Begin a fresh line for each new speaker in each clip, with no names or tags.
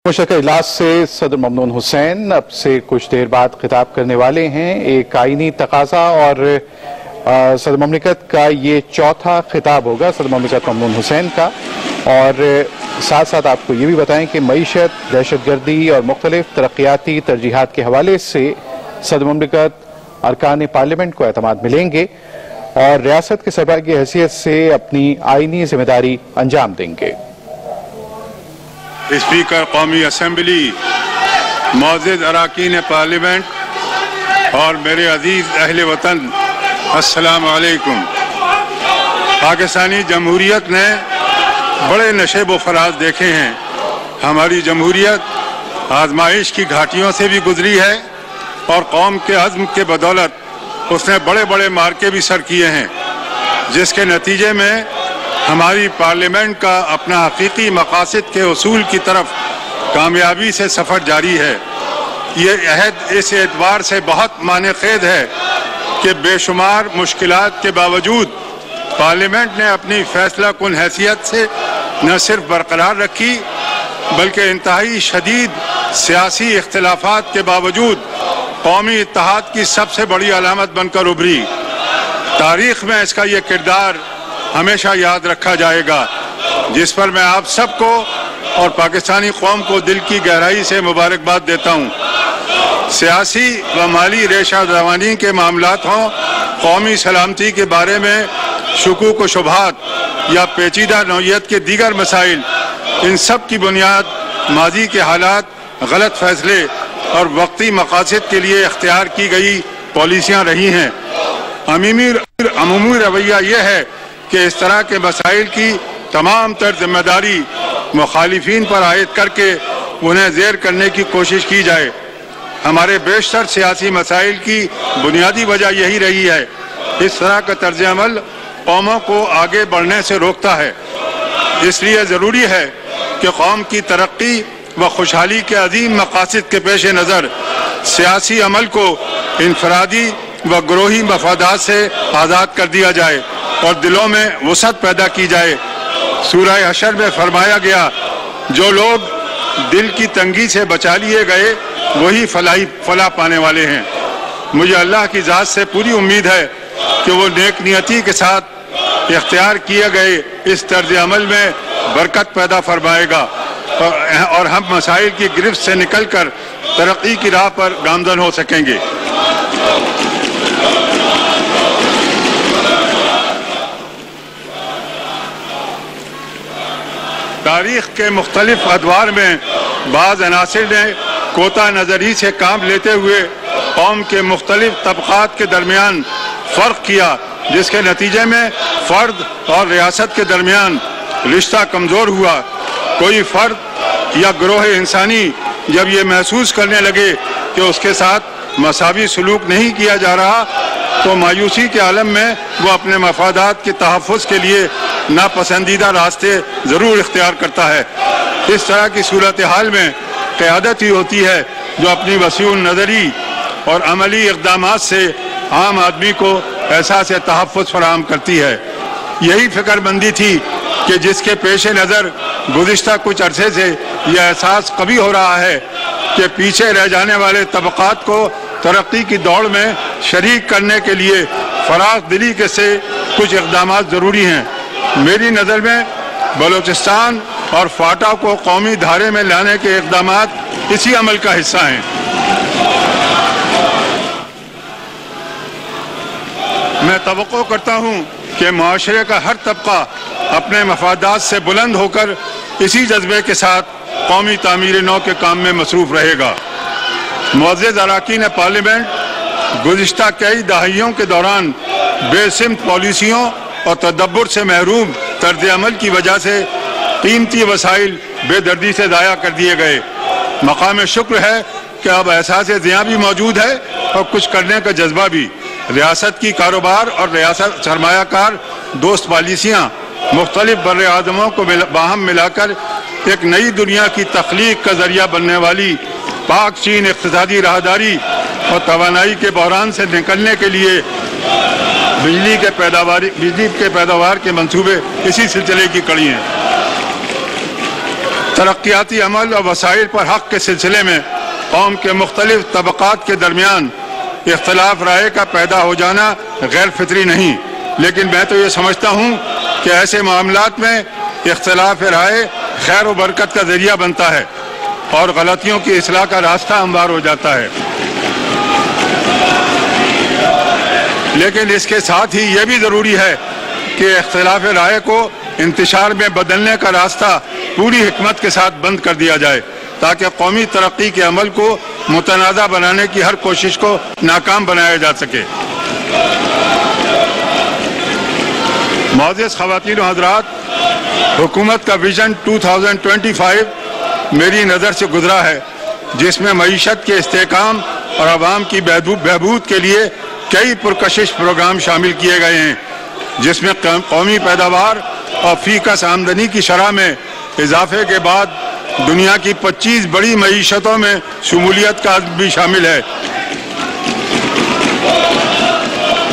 مشترکہ اجلاس سے صدر ممنون حسین اب سے کچھ دیر بعد خطاب کرنے والے ہیں. ایک آئینی تقاضا اور صدر مملکت کا یہ چوتھا خطاب ہوگا صدر مملکت ممنون حسین کا. اور ساتھ ساتھ آپ کو یہ بھی بتائیں کہ معیشت، دہشت گردی اور مختلف ترقیاتی ترجیحات کے حوالے سے صدر مملکت ارکان پارلیمنٹ کو اعتماد ملیں گے اور ریاست کے سربراہ کی حیثیت سے اپنی آئینی ذمہ داری انجام دیں گے.
اسپیکر قومی اسمبلی، معزز اراکین پارلیمنٹ اور میرے عزیز اہل وطن، السلام علیکم. پاکستانی جمہوریت نے بڑے نشیب و فراز دیکھے ہیں. ہماری جمہوریت آزمائش کی گھاٹیوں سے بھی گزری ہے اور قوم کے عزم کے بدولت اس نے بڑے بڑے مارکے بھی سر کیے ہیں، جس کے نتیجے میں ہماری پارلیمنٹ کا اپنا حقیقی مقاصد کے حصول کی طرف کامیابی سے سفر جاری ہے. یہ عہد اس اعتبار سے بہت معنی خیز ہے کہ بے شمار مشکلات کے باوجود پارلیمنٹ نے اپنی فیصلہ کن حیثیت سے نہ صرف برقرار رکھی بلکہ انتہائی شدید سیاسی اختلافات کے باوجود قومی اتحاد کی سب سے بڑی علامت بن کر ابھری. تاریخ میں اس کا یہ کردار ہمیشہ یاد رکھا جائے گا، جس پر میں آپ سب کو اور پاکستانی قوم کو دل کی گہرائی سے مبارکباد دیتا ہوں. سیاسی و مالی ریشہ دوانی کے معاملات ہوں، قومی سلامتی کے بارے میں شکوک و شبہات یا پیچیدہ نوعیت کے دیگر مسائل، ان سب کی بنیاد ماضی کے حالات، غلط فیصلے اور وقتی مقاصد کے لیے اختیار کی گئی پالیسیاں رہی ہیں. عمومی رویہ یہ ہے کہ اس طرح کے مسائل کی تمام تر ذمہ داری مخالفین پر عائد کر کے انہیں زیر کرنے کی کوشش کی جائے. ہمارے بیشتر سیاسی مسائل کی بنیادی وجہ یہی رہی ہے. اس طرح کا طرز عمل قوموں کو آگے بڑھنے سے روکتا ہے. اس لیے ضروری ہے کہ قوم کی ترقی و خوشحالی کے عظیم مقاصد کے پیش نظر سیاسی عمل کو انفرادی و گروہی مفادات سے آزاد کر دیا جائے اور دلوں میں وسعت پیدا کی جائے. سورہ حشر میں فرمایا گیا، جو لوگ دل کی تنگی سے بچا لیے گئے وہی فلاح پانے والے ہیں. مجھے اللہ کی ذات سے پوری امید ہے کہ وہ نیک نیتی کے ساتھ اختیار کیے گئے اس طرز عمل میں برکت پیدا فرمائے گا اور ہم مسائل کی گرفت سے نکل کر ترقی کی راہ پر گامزن ہو سکیں گے. تاریخ کے مختلف ادوار میں بعض عناصر نے کوتاہ نظری سے کام لیتے ہوئے قوم کے مختلف طبقات کے درمیان فرق کیا، جس کے نتیجے میں فرد اور ریاست کے درمیان رشتہ کمزور ہوا. کوئی فرد یا گروہ انسانی جب یہ محسوس کرنے لگے کہ اس کے ساتھ مساوی سلوک نہیں کیا جا رہا تو مایوسی کے عالم میں وہ اپنے مفادات کے تحفظ کے لیے ناپسندیدہ راستے ضرور اختیار کرتا ہے. اس طرح کی صورتحال میں قیادت ہی ہوتی ہے جو اپنی وسیع نظری اور عملی اقدامات سے عام آدمی کو احساس تحفظ فراہم کرتی ہے. یہی فکر مندی تھی کہ جس کے پیش نظر گزشتہ کچھ عرصے سے یہ احساس قوی ہو رہا ہے کہ پیچھے رہ جانے والے طبقات کو ترقی کی دوڑ میں شریک کرنے کے لیے فراخ دلی کے سے کچھ اقدامات ضروری ہیں. میری نظر میں بلوچستان اور فاٹا کو قومی دھارے میں لانے کے اقدامات اسی عمل کا حصہ ہیں. میں توقع کرتا ہوں کہ معاشرے کا ہر طبقہ اپنے مفادات سے بلند ہو کر اسی جذبے کے ساتھ قومی تعمیر نو کے کام میں مصروف رہے گا. معزز اراکین پارلیمنٹ، گزشتہ کئی دہائیوں کے دوران بے سمت پالیسیوں اور تدبر سے محروم طرز عمل کی وجہ سے قیمتی وسائل بے دردی سے ضائع کر دیے گئے. مقام شکر ہے کہ اب احساس زیاں بھی موجود ہے اور کچھ کرنے کا جذبہ بھی. ریاست کی کاروبار اور ریاست سرمایہ کار دوست پالیسیاں مختلف بر اعظموں کو باہم ملا کر ایک نئی دنیا کی تخلیق کا ذریعہ بننے والی پاک چین اقتصادی راہداری اور توانائی کے بحران سے نکلنے کے لیے بجلی کے پیداوار کے منصوبے اسی سلسلے کی کڑی ہیں. ترقیاتی عمل اور وسائل پر حق کے سلسلے میں قوم کے مختلف طبقات کے درمیان اختلاف رائے کا پیدا ہو جانا غیر فطری نہیں، لیکن میں تو یہ سمجھتا ہوں کہ ایسے معاملات میں اختلاف رائے خیر و برکت کا ذریعہ بنتا ہے اور غلطیوں کی اصلاح کا راستہ ہموار ہو جاتا ہے۔ لیکن اس کے ساتھ ہی یہ بھی ضروری ہے کہ اختلاف رائے کو انتشار میں بدلنے کا راستہ پوری حکمت کے ساتھ بند کر دیا جائے تاکہ قومی ترقی کے عمل کو متنازع بنانے کی ہر کوشش کو ناکام بنایا جا سکے۔ معزز خواتین و حضرات، حکومت کا ویژن 2025 میری نظر سے گزرا ہے، جس میں معیشت کے استحکام اور عوام کی بہبود کے لیے کئی پرکشش پروگرام شامل کیے گئے ہیں، جس میں قومی پیداوار اور فی کس آمدنی کی شرح میں اضافے کے بعد دنیا کی 25 بڑی معیشتوں میں شمولیت کا عزم بھی شامل ہے۔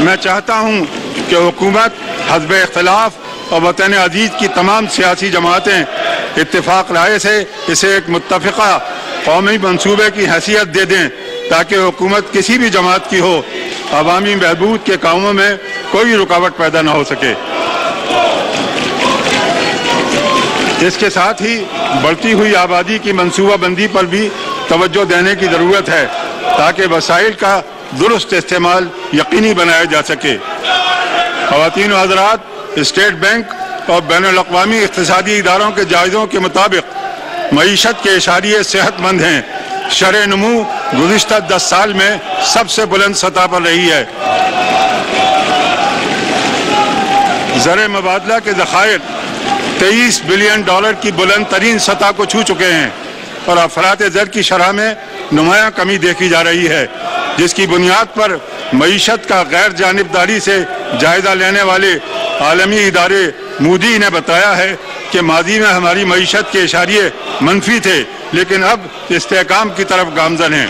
میں چاہتا ہوں کہ حکومت حزب اختلاف اور وطن عزیز کی تمام سیاسی جماعتیں اتفاق رائے سے اسے ایک متفقہ قومی منصوبے کی حیثیت دے دیں تاکہ حکومت کسی بھی جماعت کی ہو عوامی بہبود کے کاموں میں کوئی رکاوٹ پیدا نہ ہو سکے۔ اس کے ساتھ ہی بڑھتی ہوئی آبادی کی منصوبہ بندی پر بھی توجہ دینے کی ضرورت ہے تاکہ وسائل کا درست استعمال یقینی بنایا جا سکے۔ خواتین و حضرات، اسٹیٹ بینک اور بین الاقوامی اقتصادی اداروں کے جائزوں کے مطابق معیشت کے اشاریے صحت مند ہیں۔ شرح نمو گزشتہ 10 سال میں سب سے بلند سطح پر رہی ہے۔ زر مبادلہ کے ذخائر 23 بلین ڈالر کی بلند ترین سطح کو چھو چکے ہیں اور افراط زر کی شرح میں نمایاں کمی دیکھی جا رہی ہے، جس کی بنیاد پر معیشت کا غیر جانبداری سے جائزہ لینے والے عالمی ادارے مودی نے بتایا ہے کہ ماضی میں ہماری معیشت کے اشاریے منفی تھے لیکن اب استحکام کی طرف گامزن ہیں۔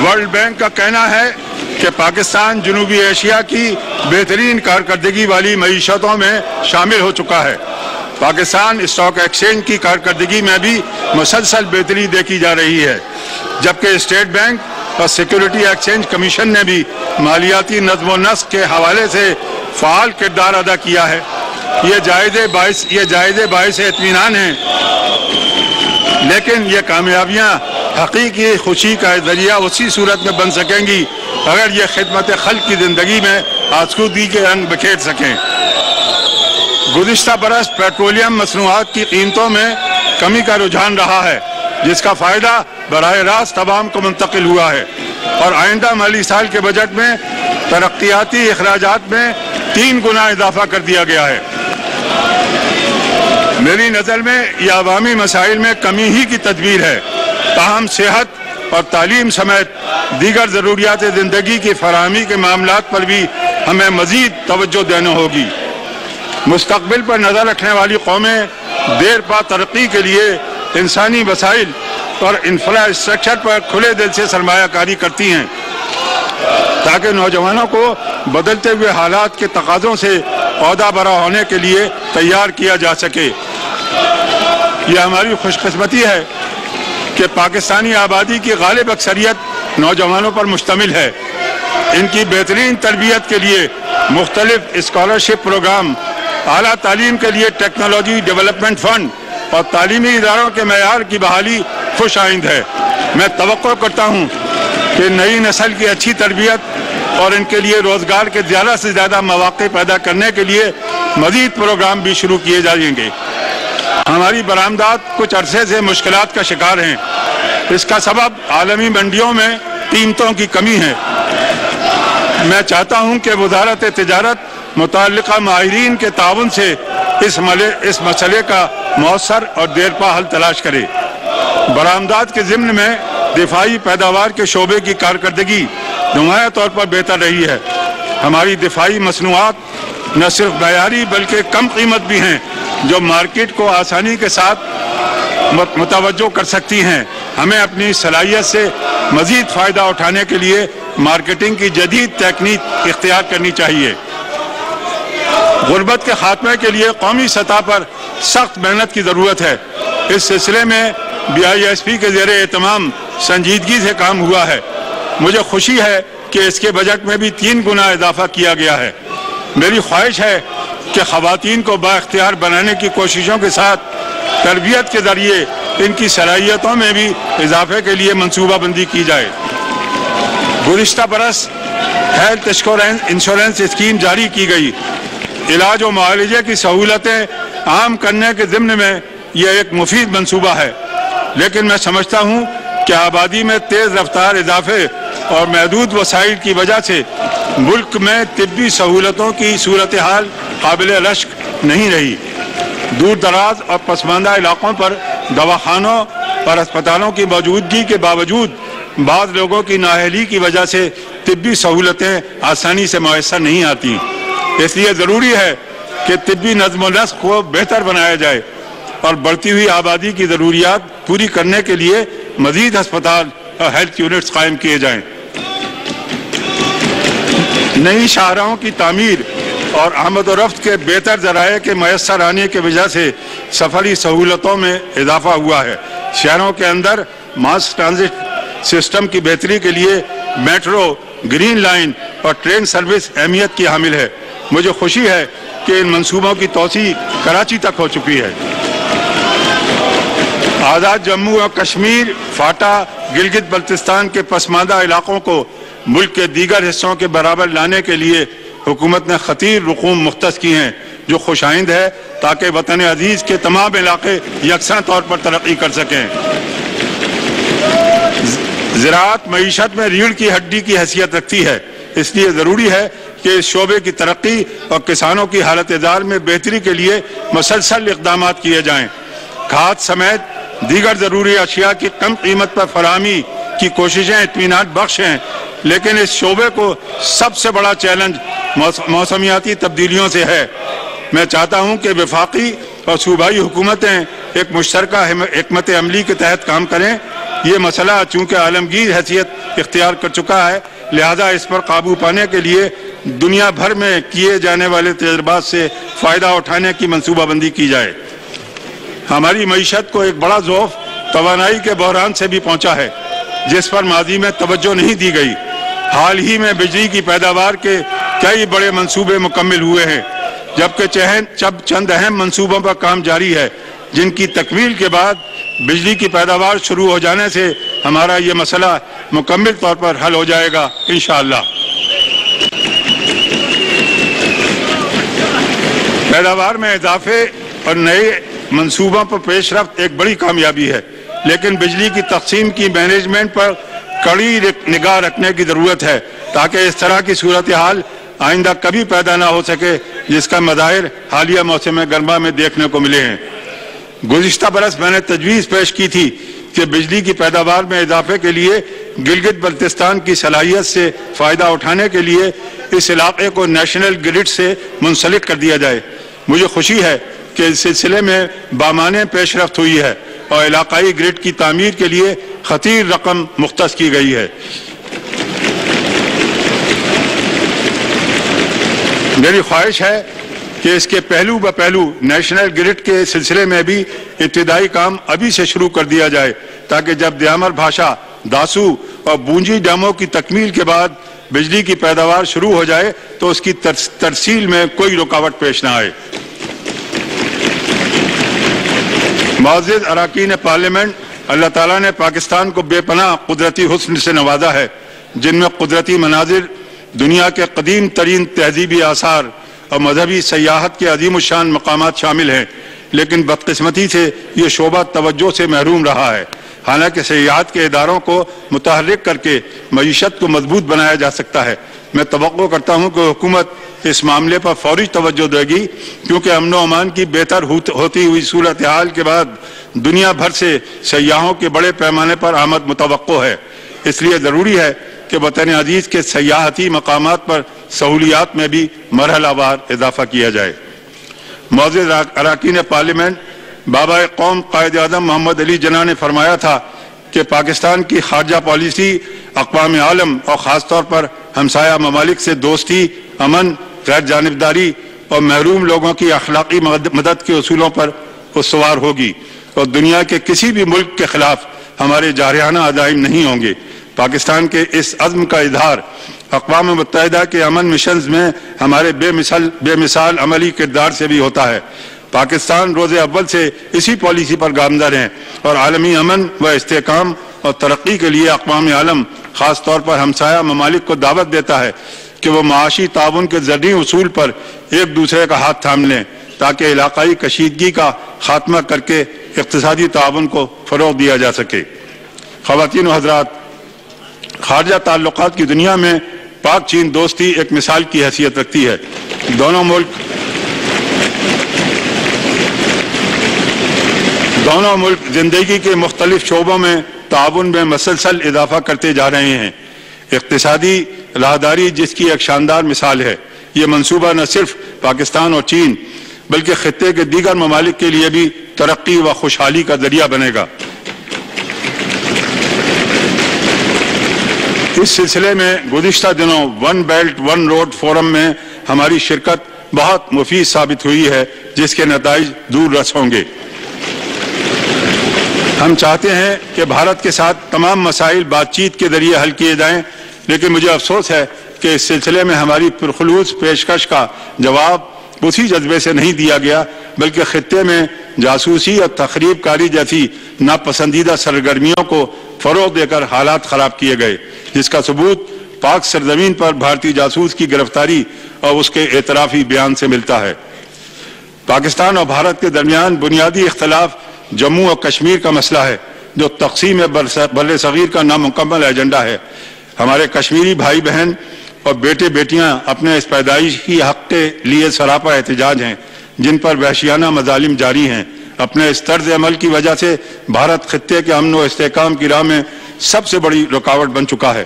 ورلڈ بینک کا کہنا ہے کہ پاکستان جنوبی ایشیا کی بہترین کارکردگی والی معیشتوں میں شامل ہو چکا ہے۔ پاکستان اسٹاک ایکسچینج کی کارکردگی میں بھی مسلسل بہتری دیکھی جا رہی ہے، جبکہ اسٹیٹ بینک اور سیکیورٹی ایکسچینج کمیشن نے بھی مالیاتی نظم و نسق کے حوالے سے فعال کردار ادا کیا ہے۔ یہ جائزے باعث اطمینان ہیں، لیکن یہ کامیابیاں حقیقی خوشی کا ذریعہ اسی صورت میں بن سکیں گی اگر یہ خدمت خلق کی زندگی میں آسودگی کے رنگ بکھیر سکیں۔ گزشتہ برس پیٹرولیم مصنوعات کی قیمتوں میں کمی کا رجحان رہا ہے، جس کا فائدہ براہ راست عوام کو منتقل ہوا ہے، اور آئندہ مالی سال کے بجٹ میں ترقیاتی اخراجات میں 3 گنا اضافہ کر دیا گیا ہے۔ میری نظر میں یہ عوامی مسائل میں کمی ہی کی تدبیر ہے، تاہم صحت اور تعلیم سمیت دیگر ضروریات زندگی کی فراہمی کے معاملات پر بھی ہمیں مزید توجہ دینا ہوگی۔ مستقبل پر نظر رکھنے والی قومیں دیر پا ترقی کے لیے انسانی وسائل اور انفراسٹرکچر پر کھلے دل سے سرمایہ کاری کرتی ہیں تاکہ نوجوانوں کو بدلتے ہوئے حالات کے تقاضوں سے عہدہ برا ہونے کے لیے تیار کیا جا سکے۔ یہ ہماری خوش قسمتی ہے کہ پاکستانی آبادی کی غالب اکثریت نوجوانوں پر مشتمل ہے۔ ان کی بہترین تربیت کے لیے مختلف اسکالرشپ پروگرام، اعلیٰ تعلیم کے لیے ٹیکنالوجی ڈیولپمنٹ فنڈ اور تعلیمی اداروں کے معیار کی بحالی خوش آئند ہے۔ میں توقع کرتا ہوں کہ نئی نسل کی اچھی تربیت اور ان کے لیے روزگار کے زیادہ سے زیادہ مواقع پیدا کرنے کے لیے مزید پروگرام بھی شروع کیے جائیں گے۔ ہماری برآمدات کچھ عرصے سے مشکلات کا شکار ہیں۔ اس کا سبب عالمی منڈیوں میں قیمتوں کی کمی ہے۔ میں چاہتا ہوں کہ وزارت تجارت متعلقہ ماہرین کے تعاون سے اس مسئلے کا مؤثر اور دیرپا حل تلاش کرے۔ برآمدات کے ضمن میں دفاعی پیداوار کے شعبے کی کارکردگی نمایاں طور پر بہتر رہی ہے۔ ہماری دفاعی مصنوعات نہ صرف معیاری بلکہ کم قیمت بھی ہیں، جو مارکیٹ کو آسانی کے ساتھ متوجہ کر سکتی ہیں۔ ہمیں اپنی صلاحیت سے مزید فائدہ اٹھانے کے لیے مارکیٹنگ کی جدید تکنیک اختیار کرنی چاہیے۔ غربت کے خاتمے کے لیے قومی سطح پر سخت محنت کی ضرورت ہے۔ اس سلسلے میں BISP کے زیر اہتمام سنجیدگی سے کام ہوا ہے۔ مجھے خوشی ہے کہ اس کے بجٹ میں بھی 3 گنا اضافہ کیا گیا ہے۔ میری خواہش ہے کہ خواتین کو بااختیار بنانے کی کوششوں کے ساتھ تربیت کے ذریعے ان کی صلاحیتوں میں بھی اضافے کے لیے منصوبہ بندی کی جائے۔ گزشتہ برس ہیلتھ انشورنس اسکیم جاری کی گئی۔ علاج و معالجے کی سہولتیں عام کرنے کے ضمن میں یہ ایک مفید منصوبہ ہے، لیکن میں سمجھتا ہوں کہ آبادی میں تیز رفتار اضافے اور محدود وسائل کی وجہ سے ملک میں طبی سہولتوں کی صورتحال قابل رشک نہیں رہی۔ دور دراز اور پسماندہ علاقوں پر دواخانوں اور اسپتالوں کی موجودگی کے باوجود بعض لوگوں کی نااہلی کی وجہ سے طبی سہولتیں آسانی سے میسر نہیں آتی۔ اس لیے ضروری ہے کہ طبی نظم و نسق کو بہتر بنایا جائے اور بڑھتی ہوئی آبادی کی ضروریات پوری کرنے کے لیے مزید ہسپتال اور ہیلتھ یونٹس قائم کیے جائیں۔ نئی شاہراہوں کی تعمیر اور آمد و رفت کے بہتر ذرائع کے میسر آنے کی وجہ سے سفری سہولتوں میں اضافہ ہوا ہے۔ شہروں کے اندر ماس ٹرانزٹ سسٹم کی بہتری کے لیے میٹرو، گرین لائن اور ٹرین سروس اہمیت کی حامل ہے۔ مجھے خوشی ہے کہ ان منصوبوں کی توسیع کراچی تک ہو چکی ہے۔ آزاد جموں اور کشمیر، فاٹا، گلگت بلتستان کے پسماندہ علاقوں کو ملک کے دیگر حصوں کے برابر لانے کے لیے حکومت نے خطیر رقوم مختص کی ہیں، جو خوش آئند ہے تاکہ وطن عزیز کے تمام علاقے یکساں طور پر ترقی کر سکیں۔ زراعت معیشت میں ریڑھ کی ہڈی کی حیثیت رکھتی ہے، اس لیے ضروری ہے کہ اس شعبے کی ترقی اور کسانوں کی حالت عزال میں بہتری کے لیے مسلسل اقدامات کیے جائیں۔ کھاد سمیت دیگر ضروری اشیاء کی کم قیمت پر فراہمی کی کوششیں اطمینان بخش ہیں، لیکن اس شعبے کو سب سے بڑا چیلنج موسمیاتی تبدیلیوں سے ہے۔ میں چاہتا ہوں کہ وفاقی اور صوبائی حکومتیں ایک مشترکہ حکمت عملی کے تحت کام کریں۔ یہ مسئلہ چونکہ عالمگیر حیثیت اختیار کر چکا ہے، لہذا اس پر قابو پانے کے لیے دنیا بھر میں کیے جانے والے تجربات سے فائدہ اٹھانے کی منصوبہ بندی کی جائے۔ ہماری معیشت کو ایک بڑا ذوف توانائی کے بحران سے بھی پہنچا ہے، جس پر ماضی میں توجہ نہیں دی گئی۔ حال ہی میں بجلی کی پیداوار کے کئی بڑے منصوبے مکمل ہوئے ہیں، جبکہ چند اہم منصوبوں پر کام جاری ہے، جن کی تکمیل کے بعد بجلی کی پیداوار شروع ہو جانے سے ہمارا یہ مسئلہ مکمل طور پر حل ہو جائے گا انشاءاللہ۔ پیداوار میں اضافے اور نئے منصوبوں پر پیش رفت ایک بڑی کامیابی ہے، لیکن بجلی کی تقسیم کی مینجمنٹ پر کڑی نگاہ رکھنے کی ضرورت ہے تاکہ اس طرح کی صورتحال آئندہ کبھی پیدا نہ ہو سکے جس کا مظاہر حالیہ موسم گرما میں دیکھنے کو ملے ہیں۔ گزشتہ برس میں نے تجویز پیش کی تھی کہ بجلی کی پیداوار میں اضافے کے لیے گلگت بلتستان کی صلاحیت سے فائدہ اٹھانے کے لیے اس علاقے کو نیشنل گرڈ سے منسلک کر دیا جائے۔ مجھے خوشی ہے کہ اس سلسلے میں بامعنی پیش رفت ہوئی ہے اور علاقائی گرڈ کی تعمیر کے لیے خطیر رقم مختص کی گئی ہے۔ میری خواہش ہے کہ اس کے پہلو بہ پہلو نیشنل گرڈ کے سلسلے میں بھی ابتدائی کام ابھی سے شروع کر دیا جائے تاکہ جب دیامر بھاشا، داسو اور بونجی ڈیموں کی تکمیل کے بعد بجلی کی پیداوار شروع ہو جائے تو اس کی ترسیل میں کوئی رکاوٹ پیش نہ آئے۔ معزز اراکین پارلیمنٹ، اللہ تعالیٰ نے پاکستان کو بے پناہ قدرتی حسن سے نوازا ہے، جن میں قدرتی مناظر، دنیا کے قدیم ترین تہذیبی آثار اور مذہبی سیاحت کے عظیم الشان مقامات شامل ہیں، لیکن بدقسمتی سے یہ شعبہ توجہ سے محروم رہا ہے۔ حالانکہ سیاحت کے اداروں کو متحرک کر کے معیشت کو مضبوط بنایا جا سکتا ہے۔ میں توقع کرتا ہوں کہ حکومت اس معاملے پر فوری توجہ دے گی، کیونکہ امن و امان کی بہتر ہوتی ہوئی صورتحال کے بعد دنیا بھر سے سیاحوں کے بڑے پیمانے پر آمد متوقع ہے۔ اس لیے ضروری ہے کہ وطن عزیز کے سیاحتی مقامات پر سہولیات میں بھی مرحلہ وار اضافہ کیا جائے۔ معزز اراکین پارلیمنٹ، بابا قوم قائد اعظم محمد علی جناح نے فرمایا تھا کہ پاکستان کی خارجہ پالیسی اقوام عالم اور خاص طور پر ہمسایہ ممالک سے دوستی، امن، غیر جانبداری اور محروم لوگوں کی اخلاقی مدد کے اصولوں پر استوار ہوگی اور دنیا کے کسی بھی ملک کے خلاف ہمارے جارحانہ عزائم نہیں ہوں گے۔ پاکستان کے اس عزم کا اظہار اقوام متحدہ کے امن مشنز میں ہمارے بے مثال عملی کردار سے بھی ہوتا ہے۔ پاکستان روز اول سے اسی پالیسی پر گامزن ہے اور عالمی امن و استحکام اور ترقی کے لیے اقوام عالم خاص طور پر ہمسایہ ممالک کو دعوت دیتا ہے کہ وہ معاشی تعاون کے زرعی اصول پر ایک دوسرے کا ہاتھ تھام لیں تاکہ علاقائی کشیدگی کا خاتمہ کر کے اقتصادی تعاون کو فروغ دیا جا سکے۔ خواتین و حضرات، خارجہ تعلقات کی دنیا میں پاک چین دوستی ایک مثال کی حیثیت رکھتی ہے۔ دونوں ملک زندگی کے مختلف شعبوں میں تعاون میں مسلسل اضافہ کرتے جا رہے ہیں۔ اقتصادی راہداری جس کی ایک شاندار مثال ہے۔ یہ منصوبہ نہ صرف پاکستان اور چین بلکہ خطے کے دیگر ممالک کے لیے بھی ترقی و خوشحالی کا ذریعہ بنے گا۔ اس سلسلے میں گزشتہ دنوں one belt one road forum میں ہماری شرکت بہت مفید ثابت ہوئی ہے، جس کے نتائج دور رس ہوں گے۔ ہم چاہتے ہیں کہ بھارت کے ساتھ تمام مسائل بات چیت کے ذریعے حل کیے جائیں، لیکن مجھے افسوس ہے کہ اس سلسلے میں ہماری پرخلوص پیشکش کا جواب اسی جذبے سے نہیں دیا گیا، بلکہ خطے میں جاسوسی اور تخریب کاری جیسی ناپسندیدہ سرگرمیوں کو فروغ دے کر حالات خراب کیے گئے، جس کا ثبوت پاک سرزمین پر بھارتی جاسوس کی گرفتاری اور اس کے اعترافی بیان سے ملتا ہے۔ پاکستان اور بھارت کے درمیان بنیادی اختلاف جموں اور کشمیر کا مسئلہ ہے، جو تقسیم بر صغیر کا نامکمل ایجنڈا ہے۔ ہمارے کشمیری بھائی بہن اور بیٹے بیٹیاں اپنے اس پیدائشی حق کے لیے سراپا احتجاج ہیں، جن پر وحشیانہ مظالم جاری ہیں۔ اپنے اس طرز عمل کی وجہ سے بھارت خطے کے امن و استحکام کی راہ میں سب سے بڑی رکاوٹ بن چکا ہے۔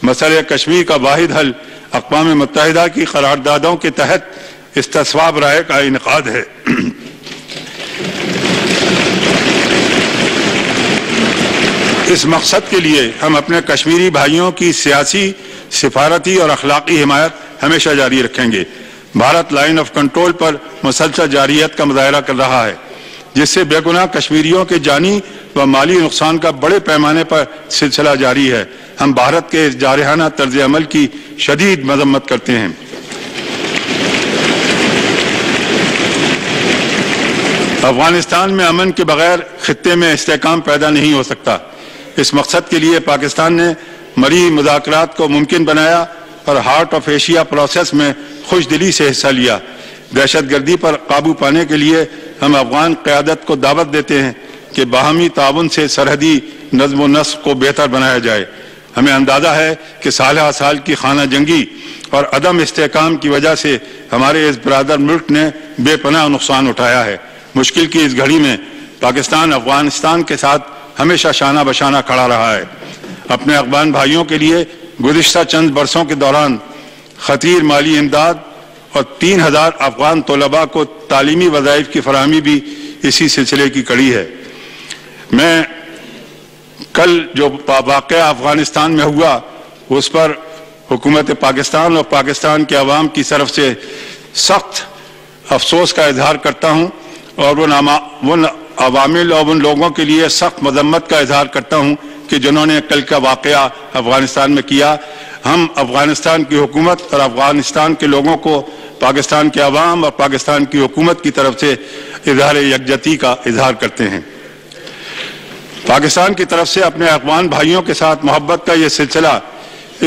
مسئلہ کشمیر کا واحد حل اقوام متحدہ کی قراردادوں کے تحت استصواب رائے کا انعقاد ہے۔ اس مقصد کے لیے ہم اپنے کشمیری بھائیوں کی سیاسی، سفارتی اور اخلاقی حمایت ہمیشہ جاری رکھیں گے۔ بھارت لائن آف کنٹرول پر مسلسل جارحیت کا مظاہرہ کر رہا ہے، جس سے بے گناہ کشمیریوں کے جانی و مالی نقصان کا بڑے پیمانے پر سلسلہ جاری ہے۔ ہم بھارت کے اس جارحانہ طرز عمل کی شدید مذمت کرتے ہیں۔ افغانستان میں امن کے بغیر خطے میں استحکام پیدا نہیں ہو سکتا۔ اس مقصد کے لیے پاکستان نے مری مذاکرات کو ممکن بنایا اور ہارٹ آف ایشیا پروسیس میں خوش دلی سے حصہ لیا۔ دہشت گردی پر قابو پانے کے لیے ہم افغان قیادت کو دعوت دیتے ہیں کہ باہمی تعاون سے سرحدی نظم و نسق کو بہتر بنایا جائے۔ ہمیں اندازہ ہے کہ سالہ سال کی خانہ جنگی اور عدم استحکام کی وجہ سے ہمارے اس برادر ملک نے بے پناہ نقصان اٹھایا ہے۔ مشکل کی اس گھڑی میں پاکستان افغانستان کے ساتھ ہمیشہ شانہ بشانہ کھڑا رہا ہے۔ اپنے افغان بھائیوں کے لیے گزشتہ چند برسوں کے دوران خطیر مالی امداد اور 3000 افغان طلباء کو تعلیمی وظائف کی فراہمی بھی اسی سلسلے کی کڑی ہے۔ میں کل جو واقعہ افغانستان میں ہوا اس پر حکومت پاکستان اور پاکستان کے عوام کی طرف سے سخت افسوس کا اظہار کرتا ہوں اور ان عوامل اور ان لوگوں کے لیے سخت مذمت کا اظہار کرتا ہوں کہ جنہوں نے کل کا واقعہ افغانستان میں کیا۔ ہم افغانستان کی حکومت اور افغانستان کے لوگوں کو پاکستان کے عوام اور پاکستان کی حکومت کی طرف سے اظہار یکجہتی کا اظہار کرتے ہیں۔ پاکستان کی طرف سے اپنے افغان بھائیوں کے ساتھ محبت کا یہ سلسلہ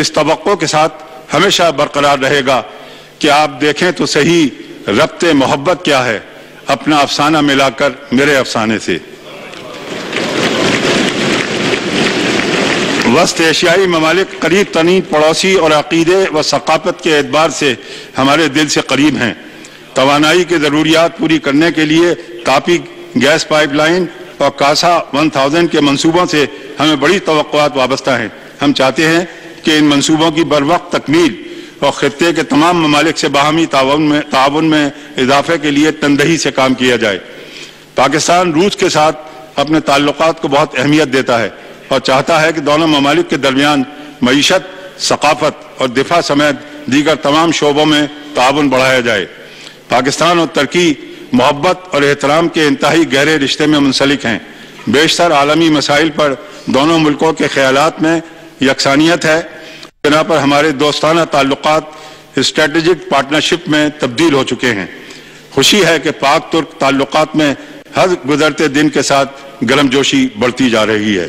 اس توقع کے ساتھ ہمیشہ برقرار رہے گا کہ آپ دیکھیں تو صحیح ربط محبت کیا ہے، اپنا افسانہ ملا کر میرے افسانے سے۔ وسط ایشیائی ممالک قریب ترین پڑوسی اور عقیدے و ثقافت کے اعتبار سے ہمارے دل سے قریب ہیں۔ توانائی کی ضروریات پوری کرنے کے لیے تاپی گیس پائپ لائن اور کاسا 1000 کے منصوبوں سے ہمیں بڑی توقعات وابستہ ہیں۔ ہم چاہتے ہیں کہ ان منصوبوں کی بروقت تکمیل اور خطے کے تمام ممالک سے باہمی تعاون میں اضافے کے لیے تندہی سے کام کیا جائے۔ پاکستان روس کے ساتھ اپنے تعلقات کو بہت اہمیت دیتا ہے اور چاہتا ہے کہ دونوں ممالک کے درمیان معیشت، ثقافت اور دفاع سمیت دیگر تمام شعبوں میں تعاون بڑھایا جائے۔ پاکستان اور ترکی محبت اور احترام کے انتہائی گہرے رشتے میں منسلک ہیں۔ بیشتر عالمی مسائل پر دونوں ملکوں کے خیالات میں یکسانیت ہے، بنا پر ہمارے دوستانہ تعلقات اسٹریٹجک پارٹنرشپ میں تبدیل ہو چکے ہیں۔ خوشی ہے کہ پاک ترک تعلقات میں ہر گزرتے دن کے ساتھ گرم جوشی بڑھتی جا رہی ہے۔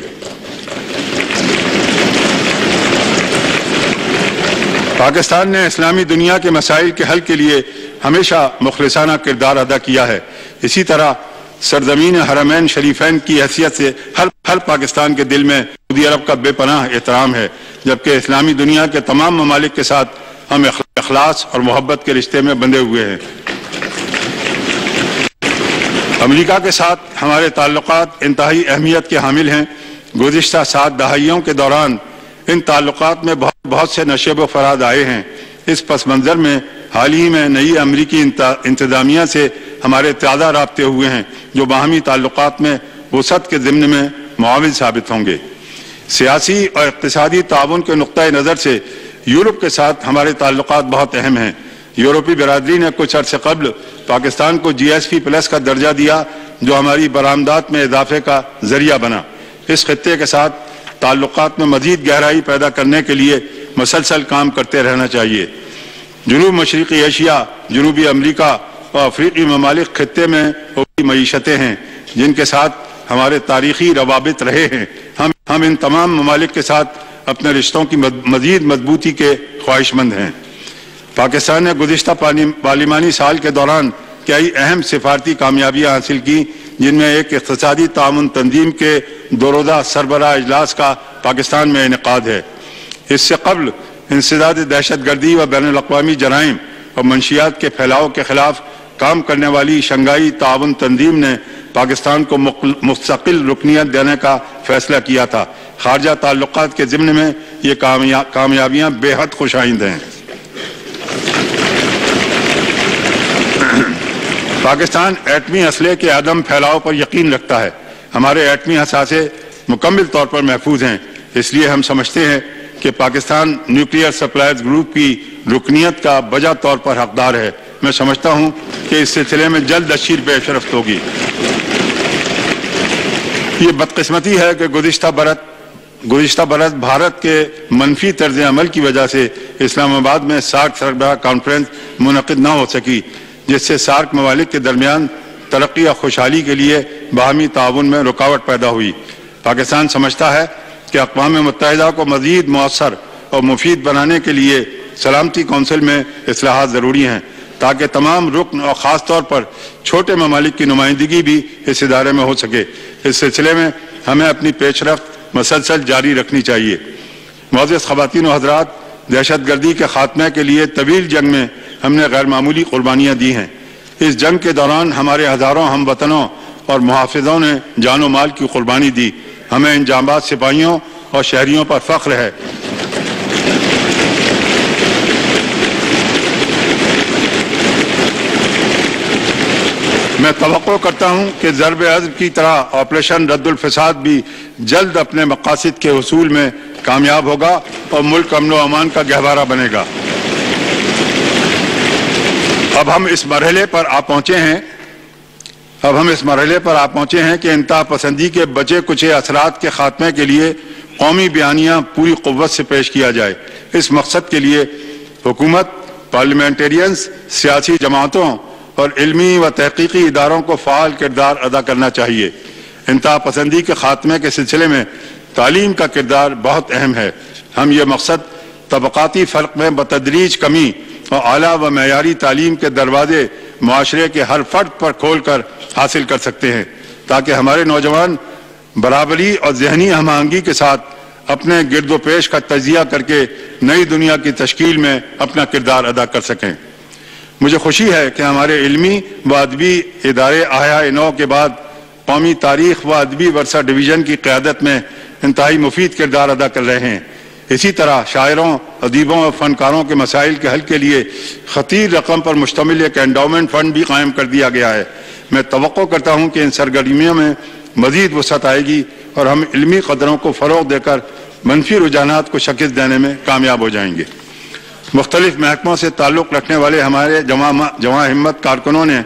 پاکستان نے اسلامی دنیا کے مسائل کے حل کے لیے ہمیشہ مخلصانہ کردار ادا کیا ہے۔ اسی طرح سرزمین حرمین شریفین کی حیثیت سے ہر پاکستان کے دل میں سعودی عرب کا بے پناہ احترام ہے، جبکہ اسلامی دنیا کے تمام ممالک کے ساتھ ہم اخلاص اور محبت کے رشتے میں بندھے ہوئے ہیں۔ امریکہ کے ساتھ ہمارے تعلقات انتہائی اہمیت کے حامل ہیں۔ گزشتہ 7 دہائیوں کے دوران ان تعلقات میں بہت سے نشیب و فراز آئے ہیں۔ اس پس منظر میں حال ہی میں نئی امریکی انتظامیہ سے ہمارے تازہ رابطے ہوئے ہیں، جو باہمی تعلقات میں وسعت کے ضمن میں معاون ثابت ہوں گے۔ سیاسی اور اقتصادی تعاون کے نقطۂ نظر سے یورپ کے ساتھ ہمارے تعلقات بہت اہم ہیں۔ یورپی برادری نے کچھ عرصے قبل پاکستان کو GSP+ کا درجہ دیا، جو ہماری برآمدات میں اضافے کا ذریعہ بنا۔ اس خطے کے ساتھ تعلقات میں مزید گہرائی پیدا کرنے کے لیے مسلسل کام کرتے رہنا چاہیے۔ جنوب مشرقی ایشیا، جنوبی امریکہ اور افریقی ممالک خطے میں ہوئی معیشتیں ہیں، جن کے ساتھ ہمارے تاریخی روابط رہے ہیں۔ ہم ان تمام ممالک کے ساتھ اپنے رشتوں کی مزید مضبوطی کے خواہش مند ہیں۔ پاکستان نے گزشتہ پارلیمانی سال کے دوران کئی اہم سفارتی کامیابیاں حاصل کی، جن میں ایک اقتصادی تعاون تنظیم کے 2 روزہ سربراہ اجلاس کا پاکستان میں انعقاد ہے۔ اس سے قبل انسداد دہشت گردی و بین الاقوامی جرائم اور منشیات کے پھیلاؤ کے خلاف کام کرنے والی شنگھائی تعاون تنظیم نے پاکستان کو مستقل رکنیت دینے کا فیصلہ کیا تھا۔ خارجہ تعلقات کے ضمن میں یہ کامیابیاں بے حد خوش آئند ہیں۔ پاکستان ایٹمی اسلحے کے عدم پھیلاؤ پر یقین رکھتا ہے۔ ہمارے ایٹمی اثاثے مکمل طور پر محفوظ ہیں، اس لیے ہم سمجھتے ہیں کہ پاکستان نیوکلیئر سپلائرز گروپ کی رکنیت کا بجا طور پر حقدار ہے۔ میں سمجھتا ہوں کہ اس سلسلے میں جلد تشہیر پیش رفت ہوگی۔ یہ بدقسمتی ہے کہ گزشتہ برس بھارت کے منفی طرز عمل کی وجہ سے اسلام آباد میں سارک سربراہ کانفرنس منعقد نہ ہو سکی، جس سے سارک ممالک کے درمیان ترقی اور خوشحالی کے لیے باہمی تعاون میں رکاوٹ پیدا ہوئی۔ پاکستان سمجھتا ہے کہ اقوام متحدہ کو مزید مؤثر اور مفید بنانے کے لیے سلامتی کونسل میں اصلاحات ضروری ہیں، تاکہ تمام رکن اور خاص طور پر چھوٹے ممالک کی نمائندگی بھی اس ادارے میں ہو سکے۔ اس سلسلے میں ہمیں اپنی پیش رفت مسلسل جاری رکھنی چاہیے۔ معزز خواتین و حضرات، دہشت گردی کے خاتمے کے لیے طویل جنگ میں ہم نے غیر معمولی قربانیاں دی ہیں۔ اس جنگ کے دوران ہمارے ہزاروں ہم وطنوں اور محافظوں نے جان و مال کی قربانی دی۔ ہمیں ان جانباز سپاہیوں اور شہریوں پر فخر ہے۔ میں توقع کرتا ہوں کہ ضرب عضب کی طرح آپریشن رد الفساد بھی جلد اپنے مقاصد کے حصول میں کامیاب ہوگا اور ملک امن و امان کا گہوارہ بنے گا۔ اب ہم اس مرحلے پر آ پہنچے ہیں کہ انتہا پسندی کے بچے کچے اثرات کے خاتمے کے لیے قومی بیانیہ پوری قوت سے پیش کیا جائے۔ اس مقصد کے لیے حکومت، پارلیمنٹیرینز، سیاسی جماعتوں اور علمی و تحقیقی اداروں کو فعال کردار ادا کرنا چاہیے۔ انتہا پسندی کے خاتمے کے سلسلے میں تعلیم کا کردار بہت اہم ہے۔ ہم یہ مقصد طبقاتی فرق میں بتدریج کمی اور اعلیٰ و معیاری تعلیم کے دروازے معاشرے کے ہر فرد پر کھول کر حاصل کر سکتے ہیں، تاکہ ہمارے نوجوان برابری اور ذہنی ہم آہنگی کے ساتھ اپنے گرد و پیش کا تجزیہ کر کے نئی دنیا کی تشکیل میں اپنا کردار ادا کر سکیں۔ مجھے خوشی ہے کہ ہمارے علمی و ادبی ادارے احیاء نو کے بعد قومی تاریخ و ادبی ورثہ ڈویژن کی قیادت میں انتہائی مفید کردار ادا کر رہے ہیں۔ اسی طرح شاعروں، ادیبوں اور فنکاروں کے مسائل کے حل کے لیے خطیر رقم پر مشتمل ایک انڈاؤمنٹ فنڈ بھی قائم کر دیا گیا ہے۔ میں توقع کرتا ہوں کہ ان سرگرمیوں میں مزید وسعت آئے گی اور ہم علمی قدروں کو فروغ دے کر منفی رجحانات کو شکست دینے میں کامیاب ہو جائیں گے۔ مختلف محکموں سے تعلق رکھنے والے ہمارے جواں ہمت کارکنوں نے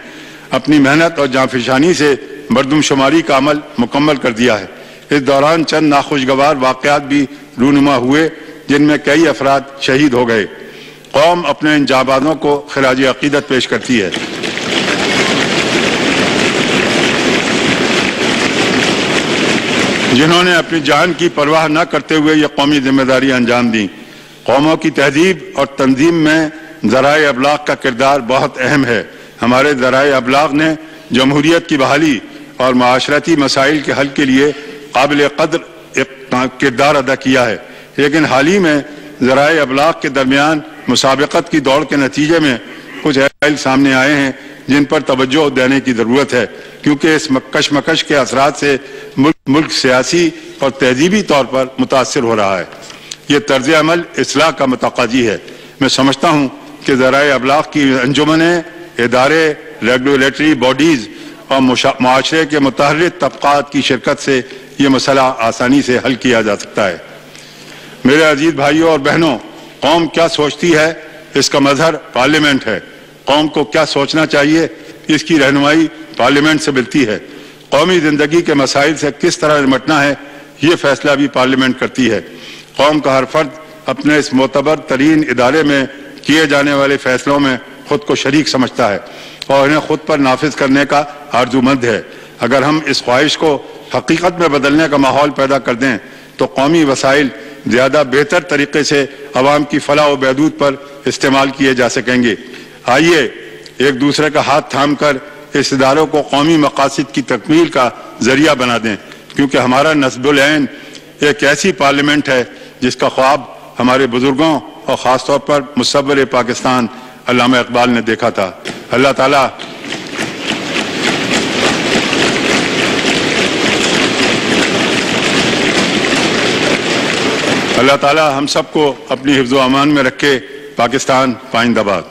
اپنی محنت اور جانفشانی سے مردم شماری کا عمل مکمل کر دیا ہے۔ اس دوران چند ناخوشگوار واقعات بھی رونما ہوئے جن میں کئی افراد شہید ہو گئے۔ قوم اپنے ان جانبازوں کو خراج عقیدت پیش کرتی ہے۔ جنہوں نے اپنی جان کی پرواہ نہ کرتے ہوئے یہ قومی ذمہ داری انجام دیں۔ قوموں کی تہذیب اور تنظیم میں ذرائع ابلاغ کا کردار بہت اہم ہے۔ ہمارے ذرائع ابلاغ نے جمہوریت کی بحالی اور معاشرتی مسائل کے حل کے لیے قابل قدر کردار ادا کیا ہے، لیکن حال ہی میں ذرائع ابلاغ کے درمیان مسابقت کی دوڑ کے نتیجے میں کچھ مسائل سامنے آئے ہیں جن پر توجہ دینے کی ضرورت ہے، کیونکہ اس کشمکش کے اثرات سے ملک سیاسی اور تہذیبی طور پر متاثر ہو رہا ہے۔ یہ طرز عمل اصلاح کا متقاضی ہے۔ میں سمجھتا ہوں کہ ذرائع ابلاغ کی انجمنیں، ادارے، ریگولیٹری باڈیز اور معاشرے کے متحرک طبقات کی شرکت سے یہ مسئلہ آسانی سے حل کیا جا سکتا ہے۔ میرے عزیز بھائیوں اور بہنوں، قوم کیا سوچتی ہے اس کا مظہر پارلیمنٹ ہے۔ قوم کو کیا سوچنا چاہیے اس کی رہنمائی پارلیمنٹ سے ملتی ہے۔ قومی زندگی کے مسائل سے کس طرح نمٹنا ہے یہ فیصلہ بھی پارلیمنٹ کرتی ہے۔ قوم کا ہر فرد اپنے اس معتبر ترین ادارے میں کیے جانے والے فیصلوں میں خود کو شریک سمجھتا ہے اور انہیں خود پر نافذ کرنے کا آرزومند ہے۔ اگر ہم اس خواہش کو حقیقت میں بدلنے کا ماحول پیدا کر دیں تو قومی وسائل زیادہ بہتر طریقے سے عوام کی فلاح و بہبود پر استعمال کیے جا سکیں گے۔ آئیے ایک دوسرے کا ہاتھ تھام کر اس اداروں کو قومی مقاصد کی تکمیل کا ذریعہ بنا دیں، کیونکہ ہمارا نصب العین ایک ایسی پارلیمنٹ ہے جس کا خواب ہمارے بزرگوں اور خاص طور پر مصور پاکستان علامہ اقبال نے دیکھا تھا۔ اللہ تعالی ہم سب کو اپنی حفظ و امان میں رکھے۔ پاکستان پائندہ باد۔